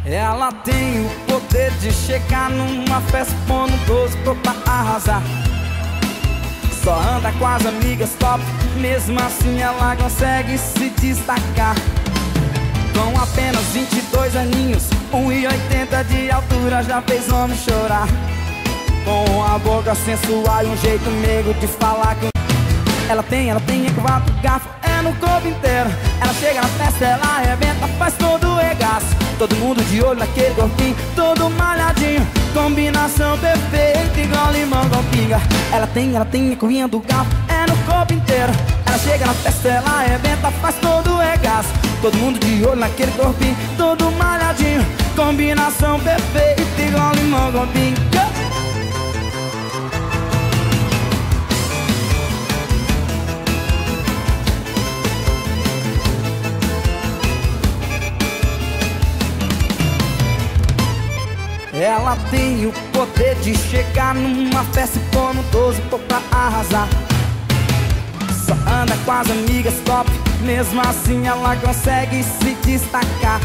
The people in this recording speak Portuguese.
Ela tem o poder de chegar numa festa pondo 12 pra arrasar. Só anda com as amigas top, mesmo assim ela consegue se destacar. Com apenas 22 aninhos, 1,80 de altura, já fez homem chorar. Com a boca sensual e um jeito meigo de falar que ela tem quatro garfos, é no corpo inteiro. Ela chega na festa, ela arrebenta, faz todo o regaço. Todo mundo de olho naquele corpinho, todo malhadinho. Combinação perfeita, igual limão com pinga. Ela tem a curvinha do garfo, é no corpo inteiro. Ela chega na festa, ela arrebenta, faz todo o regaço. Todo mundo de olho naquele corpinho, todo malhadinho. Combinação perfeita, igual limão com pinga. Ela tem o poder de chegar numa festa e pôr no 12 pra arrasar. Só anda com as amigas top, mesmo assim ela consegue se destacar.